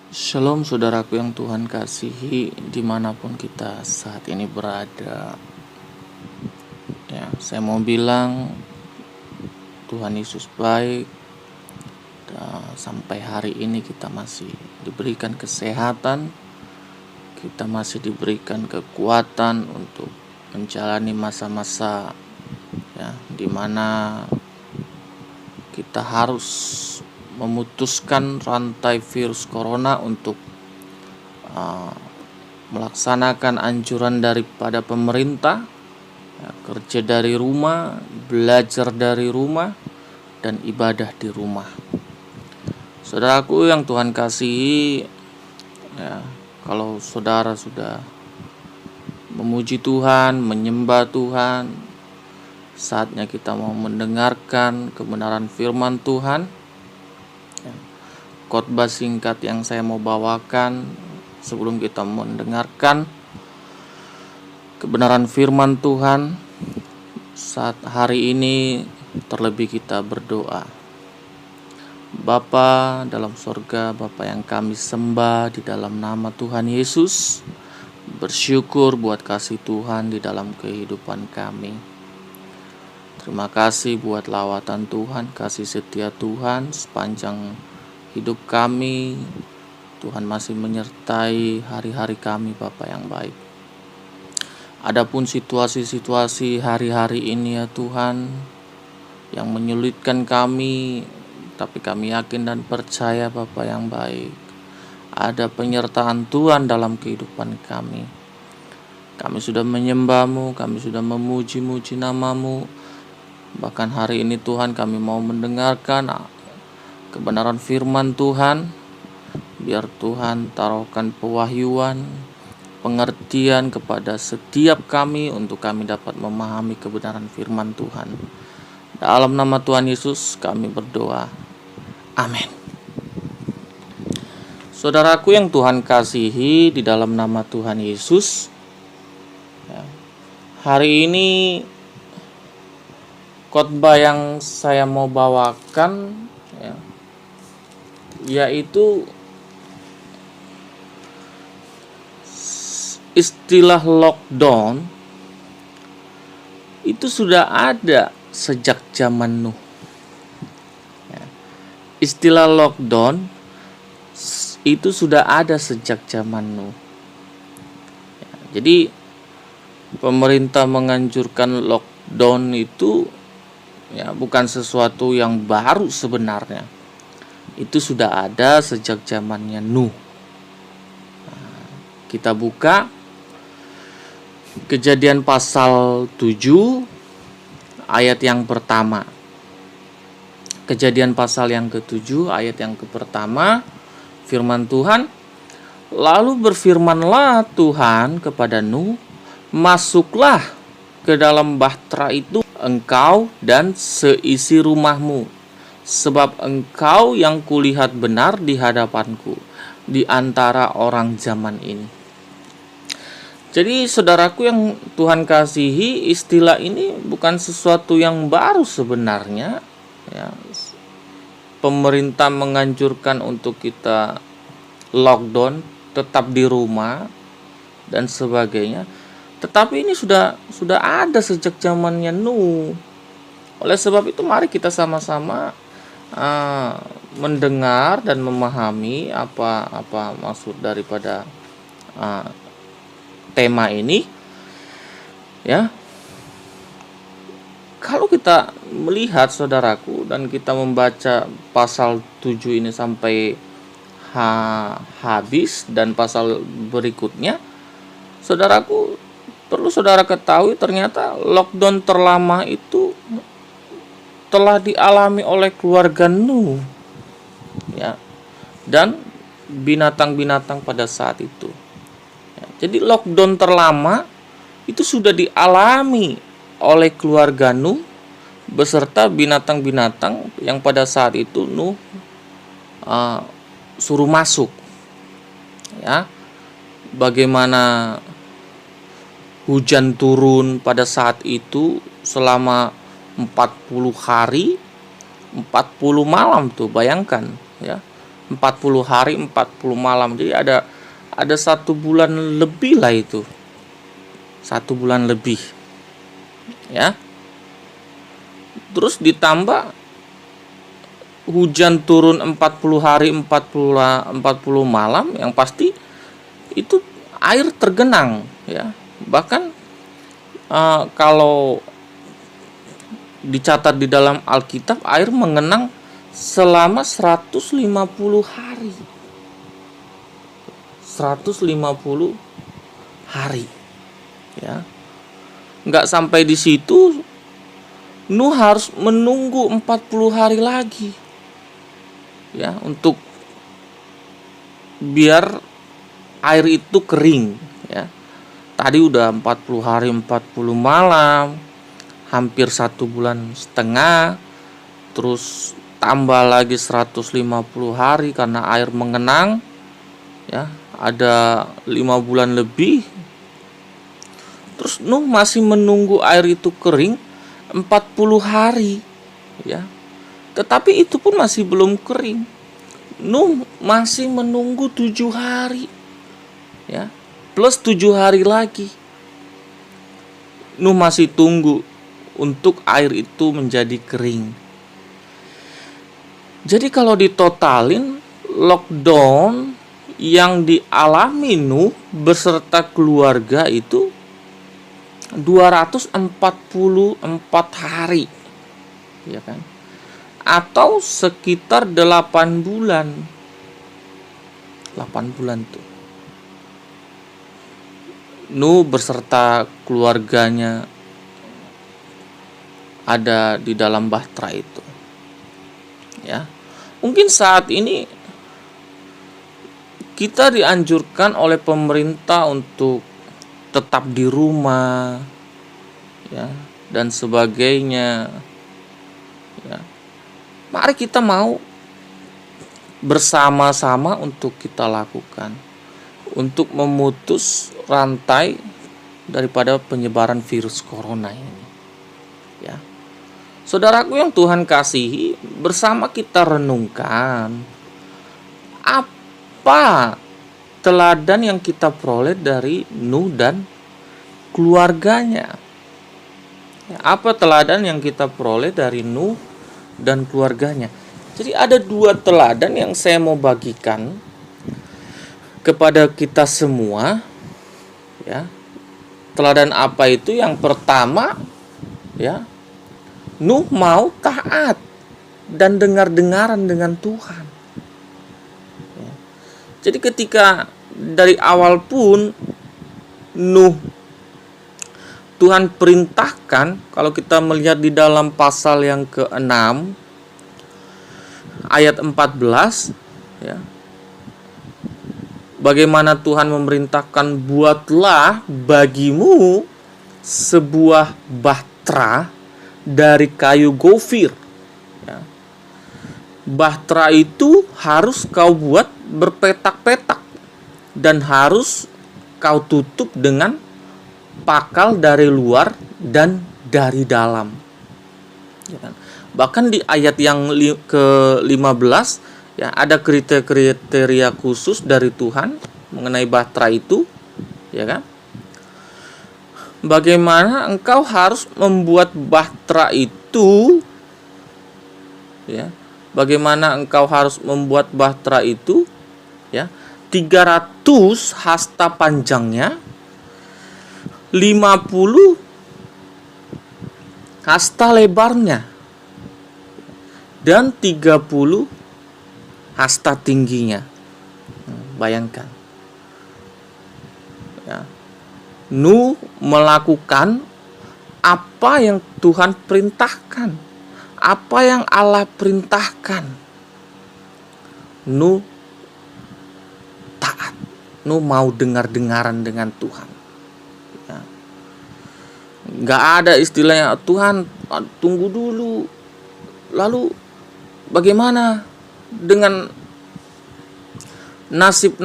Shalom saudaraku yang Tuhan kasihi dimanapun kita saat ini berada. Saya mau bilang Tuhan Yesus baik. Sampai hari ini kita masih diberikan kesehatan, kita masih diberikan kekuatan untuk menjalani masa-masa di mana kita harus memutuskan rantai virus corona untuk melaksanakan anjuran daripada pemerintah, kerja dari rumah, belajar dari rumah, dan ibadah di rumah. Saudaraku yang Tuhan kasihi, kalau saudara sudah memuji Tuhan, menyembah Tuhan, saatnya kita mau mendengarkan kebenaran firman Tuhan. Khotbah singkat yang saya mau bawakan sebelum kita mendengarkan kebenaran firman Tuhan saat hari ini, terlebih kita berdoa. Bapa dalam sorga, Bapa yang kami sembah di dalam nama Tuhan Yesus, bersyukur buat kasih Tuhan di dalam kehidupan kami. Terima kasih buat lawatan Tuhan, kasih setia Tuhan sepanjang hidup kami. Tuhan masih menyertai hari-hari kami, Bapa yang baik. Adapun situasi-situasi hari-hari ini ya Tuhan, yang menyulitkan kami, tapi kami yakin dan percaya Bapa yang baik, ada penyertaan Tuhan dalam kehidupan kami. Kami sudah menyembah-Mu, kami sudah memuji-muji nama-Mu. Bahkan hari ini Tuhan, kami mau mendengarkan kebenaran firman Tuhan. Biar Tuhan taruhkan pewahyuan, pengertian kepada setiap kami untuk kami dapat memahami kebenaran firman Tuhan. Dalam nama Tuhan Yesus kami berdoa. Amin. Saudaraku yang Tuhan kasihi di dalam nama Tuhan Yesus, hari ini khotbah yang saya mau bawakan yaitu istilah lockdown itu sudah ada sejak zaman Nuh. Istilah lockdown itu sudah ada sejak zaman Nuh. Jadi pemerintah menganjurkan lockdown itu bukan sesuatu yang baru sebenarnya. Itu sudah ada sejak zamannya Nuh. Kita buka Kejadian pasal 7 ayat yang pertama. Kejadian pasal yang ke-7 ayat yang pertama, firman Tuhan, lalu berfirmanlah Tuhan kepada Nuh, masuklah ke dalam bahtera itu engkau dan seisi rumahmu, sebab engkau yang kulihat benar di hadapanku di antara orang zaman ini. Jadi saudaraku yang Tuhan kasihi, istilah ini bukan sesuatu yang baru sebenarnya. Pemerintah menganjurkan untuk kita lockdown, tetap di rumah dan sebagainya. Tetapi ini sudah ada sejak zamannya Nuh. Oleh sebab itu mari kita sama-sama mendengar dan memahami apa maksud daripada tema ini. Kalau kita melihat saudaraku dan kita membaca pasal 7 ini sampai habis dan pasal berikutnya, saudaraku, perlu saudara ketahui ternyata lockdown terlama itu telah dialami oleh keluarga Nuh dan binatang-binatang pada saat itu. Jadi lockdown terlama itu sudah dialami oleh keluarga Nuh beserta binatang-binatang yang pada saat itu Nuh suruh masuk. Bagaimana hujan turun pada saat itu selama 40 hari 40 malam tuh, bayangkan 40 hari 40 malam. Jadi ada 1 bulan lebih lah itu. 1 bulan lebih. Ya. Terus ditambah hujan turun 40 hari 40 malam, yang pasti itu air tergenang, ya. Bahkan kalau dicatat di dalam Alkitab, air mengenang selama 150 hari. 150 hari. Ya. Nggak sampai di situ, Nuh harus menunggu 40 hari lagi. Ya, untuk biar air itu kering, ya. Tadi udah 40 hari 40 malam, hampir 1,5 bulan, terus tambah lagi 150 hari karena air mengenang, ya, ada 5 bulan lebih. Terus Nuh masih menunggu air itu kering 40 hari, ya. Tetapi itu pun masih belum kering. Nuh masih menunggu 7 hari, ya, plus 7 hari lagi. Nuh masih tunggu untuk air itu menjadi kering. Jadi kalau ditotalin, lockdown yang dialami Nuh beserta keluarga itu 244 hari, ya kan? Atau sekitar 8 bulan. 8 bulan tuh. Nuh beserta keluarganya ada di dalam bahtera itu. Ya. Mungkin saat ini kita dianjurkan oleh pemerintah untuk tetap di rumah, ya, dan sebagainya. Ya. Mari kita mau bersama-sama untuk kita lakukan untuk memutus rantai daripada penyebaran virus corona ini. Ya. Saudaraku yang Tuhan kasihi, bersama kita renungkan apa teladan yang kita peroleh dari Nuh dan keluarganya. Apa teladan yang kita peroleh dari Nuh dan keluarganya? Jadi ada 2 teladan yang saya mau bagikan kepada kita semua, ya. Teladan apa itu? Yang pertama, ya, Nuh mau taat dan dengar-dengaran dengan Tuhan. Ya. Jadi ketika dari awal pun Nuh Tuhan perintahkan, kalau kita melihat di dalam pasal yang ke-6 ayat 14, ya. Bagaimana Tuhan memerintahkan, buatlah bagimu sebuah bahtera dari kayu gofir. Ya. Bahtera itu harus kau buat berpetak-petak dan harus kau tutup dengan pakal dari luar dan dari dalam. Ya kan? Bahkan di ayat yang ke-15, ya, ada kriteria khusus dari Tuhan mengenai bahtera itu, ya kan? Bagaimana engkau harus membuat bahtera itu, ya? Bagaimana engkau harus membuat bahtera itu, ya? 300 hasta panjangnya, 50 hasta lebarnya, dan 30 hasta tingginya. Bayangkan, ya. Nuh melakukan apa yang Tuhan perintahkan, apa yang Allah perintahkan. Nuh taat, Nuh mau dengar-dengaran dengan Tuhan. Ya. Nggak ada istilahnya, Tuhan tunggu dulu, lalu bagaimana dengan nasib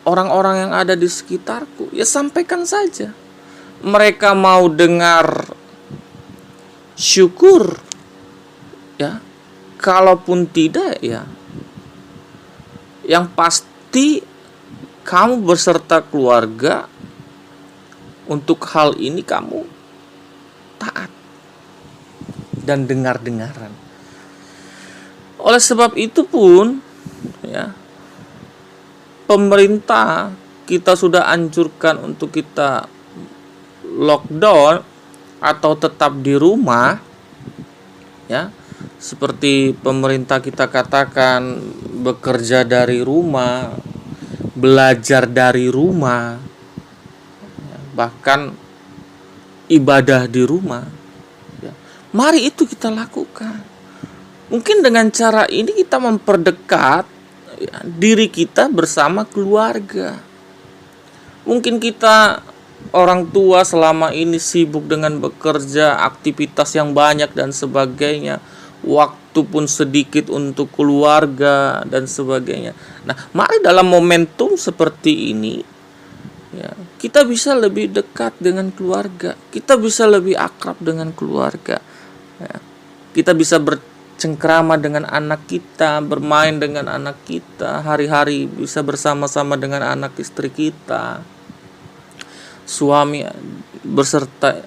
orang-orang yang ada di sekitarku? Ya sampaikan saja. Mereka mau dengar syukur, ya, kalaupun tidak, ya yang pasti kamu beserta keluarga untuk hal ini kamu taat dan dengar-dengaran. Oleh sebab itu pun, ya, pemerintah kita sudah anjurkan untuk kita lockdown atau tetap di rumah, ya. Seperti pemerintah kita katakan, bekerja dari rumah, belajar dari rumah, bahkan ibadah di rumah, ya. Mari itu kita lakukan. Mungkin dengan cara ini kita memperdekat, ya, diri kita bersama keluarga. Mungkin kita orang tua selama ini sibuk dengan bekerja, aktivitas yang banyak dan sebagainya, waktu pun sedikit untuk keluarga dan sebagainya. Nah, mari dalam momentum seperti ini, ya, kita bisa lebih dekat dengan keluarga, kita bisa lebih akrab dengan keluarga, ya. Kita bisa bercengkrama dengan anak kita, bermain dengan anak kita, hari-hari bisa bersama-sama dengan anak istri kita, suami beserta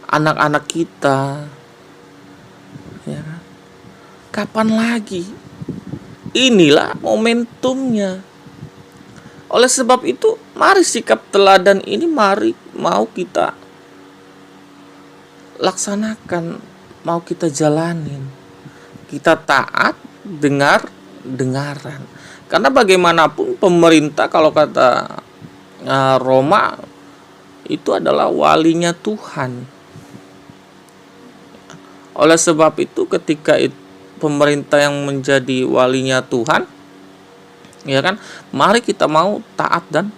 anak-anak kita, ya. Kapan lagi? Inilah momentumnya. Oleh sebab itu, mari sikap teladan ini mau kita laksanakan, mau kita jalanin. Kita taat, dengaran. Karena bagaimanapun pemerintah, kalau kata Roma, itu adalah walinya Tuhan. Oleh sebab itu, ketika pemerintah yang menjadi walinya Tuhan, ya kan, mari kita mau taat dan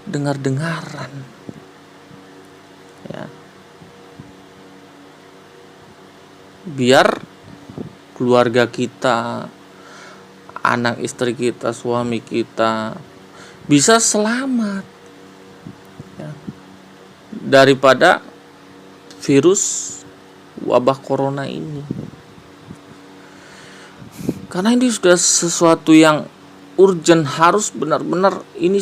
dengar-dengaran, ya. Biar keluarga kita, anak istri kita, suami kita bisa selamat, ya, daripada virus wabah corona ini. Karena ini sudah sesuatu yang urgent, harus benar-benar ini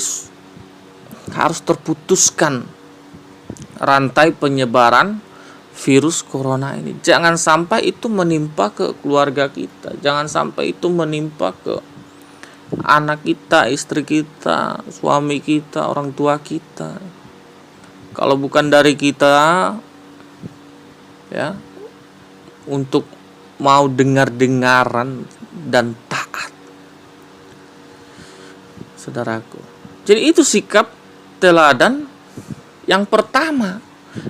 harus terputuskan rantai penyebaran virus corona ini. Jangan sampai itu menimpa ke keluarga kita, jangan sampai itu menimpa ke anak kita, istri kita, suami kita, orang tua kita. Kalau bukan dari kita, ya, untuk mau dengar-dengaran dan taat, saudaraku. Jadi itu sikap teladan yang pertama.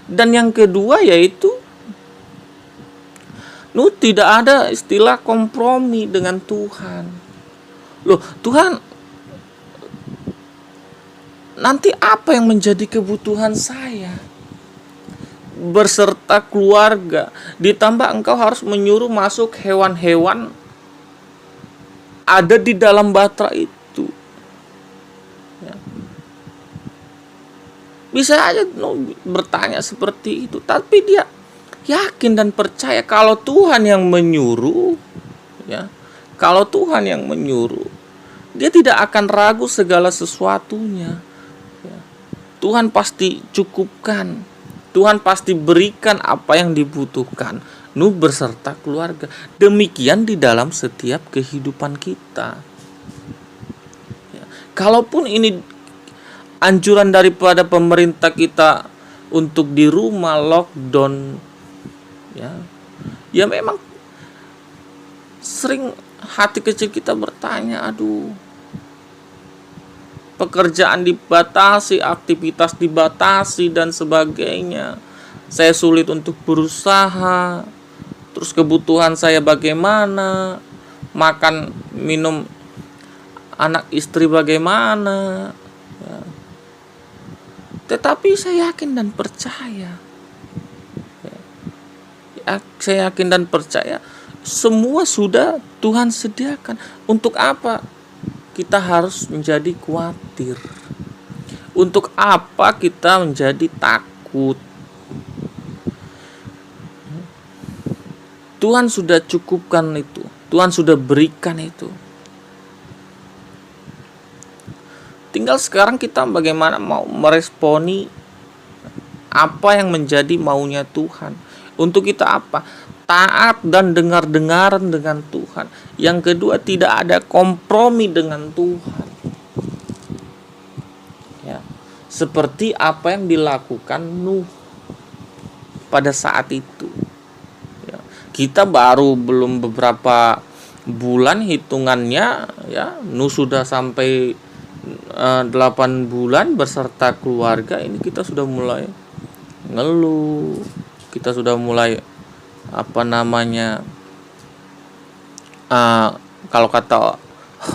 Dan yang kedua yaitu tidak ada istilah kompromi dengan Tuhan. Loh, Tuhan, nanti apa yang menjadi kebutuhan saya berserta keluarga, ditambah engkau harus menyuruh masuk hewan-hewan ada di dalam batra itu, ya. Bisa aja bertanya seperti itu, tapi dia yakin dan percaya kalau Tuhan yang menyuruh, ya, kalau Tuhan yang menyuruh, dia tidak akan ragu segala sesuatunya, ya. Tuhan pasti cukupkan, Tuhan pasti berikan apa yang dibutuhkan beserta keluarga. Demikian di dalam setiap kehidupan kita, ya. Kalaupun ini anjuran daripada pemerintah kita untuk di rumah lockdown, ya memang sering hati kecil kita bertanya, aduh, pekerjaan dibatasi, aktivitas dibatasi dan sebagainya, saya sulit untuk berusaha, terus kebutuhan saya bagaimana, makan minum anak istri bagaimana, ya. Tetapi saya yakin dan percaya, saya yakin dan percaya semua sudah Tuhan sediakan. Untuk apa kita harus menjadi khawatir? Untuk apa kita menjadi takut? Tuhan sudah cukupkan itu. Tuhan sudah berikan itu. Tinggal sekarang kita bagaimana mau meresponi apa yang menjadi maunya Tuhan. Untuk kita apa? Taat dan dengar-dengaran dengan Tuhan. Yang kedua, tidak ada kompromi dengan Tuhan. Ya. Seperti apa yang dilakukan Nuh pada saat itu. Ya. Kita belum beberapa bulan hitungannya, ya, Nuh sudah sampai 8 bulan beserta keluarga. Ini kita sudah mulai ngeluh, kita sudah mulai kalau kata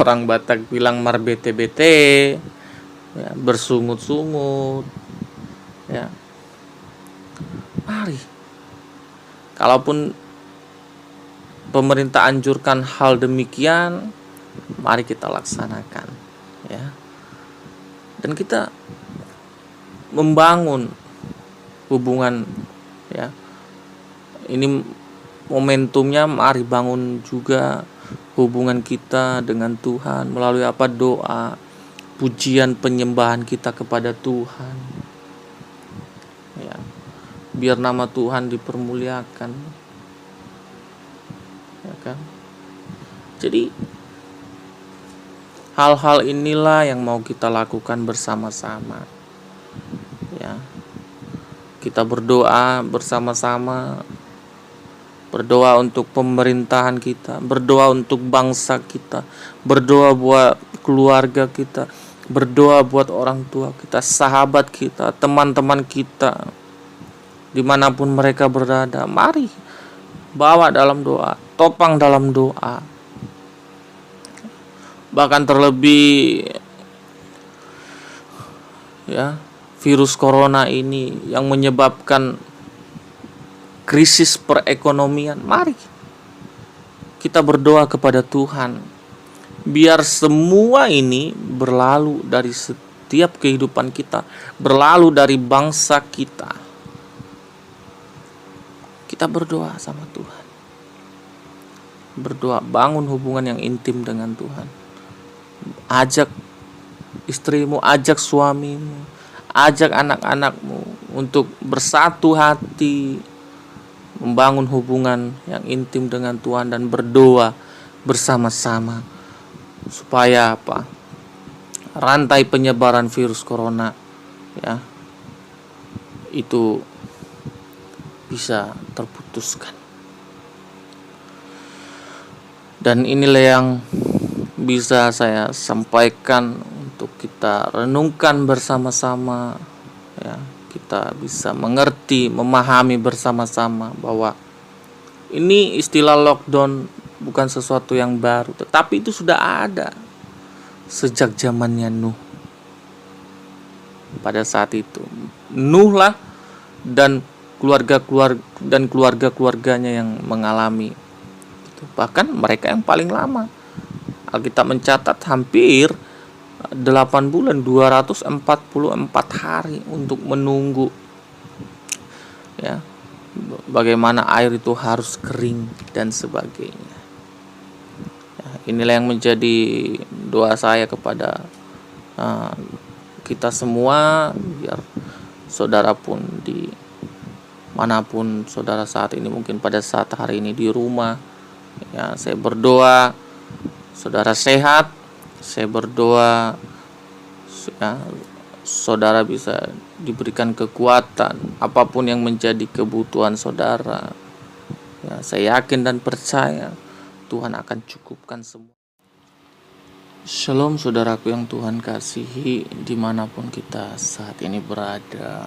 orang Batak bilang marbete-bete, ya, bersungut-sungut, ya. Mari, kalaupun pemerintah anjurkan hal demikian, mari kita laksanakan, ya. Dan kita membangun hubungan, ya. Ini momentumnya, mari bangun juga hubungan kita dengan Tuhan melalui apa? Doa, pujian, penyembahan kita kepada Tuhan, ya. Biar nama Tuhan dipermuliakan, ya kan? Jadi hal-hal inilah yang mau kita lakukan bersama-sama, ya. Kita berdoa bersama-sama, berdoa untuk pemerintahan kita, berdoa untuk bangsa kita, berdoa buat keluarga kita, berdoa buat orang tua kita, sahabat kita, teman-teman kita, dimanapun mereka berada. Mari bawa dalam doa, topang dalam doa. Bahkan terlebih, ya, virus corona ini yang menyebabkan krisis perekonomian. Mari kita berdoa kepada Tuhan, biar semua ini berlalu dari setiap kehidupan kita, berlalu dari bangsa kita. Kita berdoa sama Tuhan, berdoa, bangun hubungan yang intim dengan Tuhan. Ajak istrimu, ajak suamimu, ajak anak-anakmu untuk bersatu hati, membangun hubungan yang intim dengan Tuhan dan berdoa bersama-sama supaya apa? Rantai penyebaran virus corona, ya, itu bisa terputuskan. Dan inilah yang bisa saya sampaikan untuk kita renungkan bersama-sama, ya. Kita bisa mengerti, memahami bersama-sama bahwa ini istilah lockdown bukan sesuatu yang baru, tetapi itu sudah ada sejak zamannya Nuh. Pada saat itu Nuh lah dan keluarga-keluarganya yang mengalami itu. Bahkan mereka yang paling lama. Alkitab mencatat hampir 8 bulan 244 hari untuk menunggu, ya, bagaimana air itu harus kering dan sebagainya. Ya, inilah yang menjadi doa saya kepada kita semua, biar saudara pun di manapun saudara saat ini, mungkin pada saat hari ini di rumah, ya, saya berdoa saudara sehat. Saya berdoa, ya, saudara bisa diberikan kekuatan apapun yang menjadi kebutuhan saudara. Ya, saya yakin dan percaya Tuhan akan cukupkan semua. Shalom saudaraku yang Tuhan kasihi, dimanapun kita saat ini berada.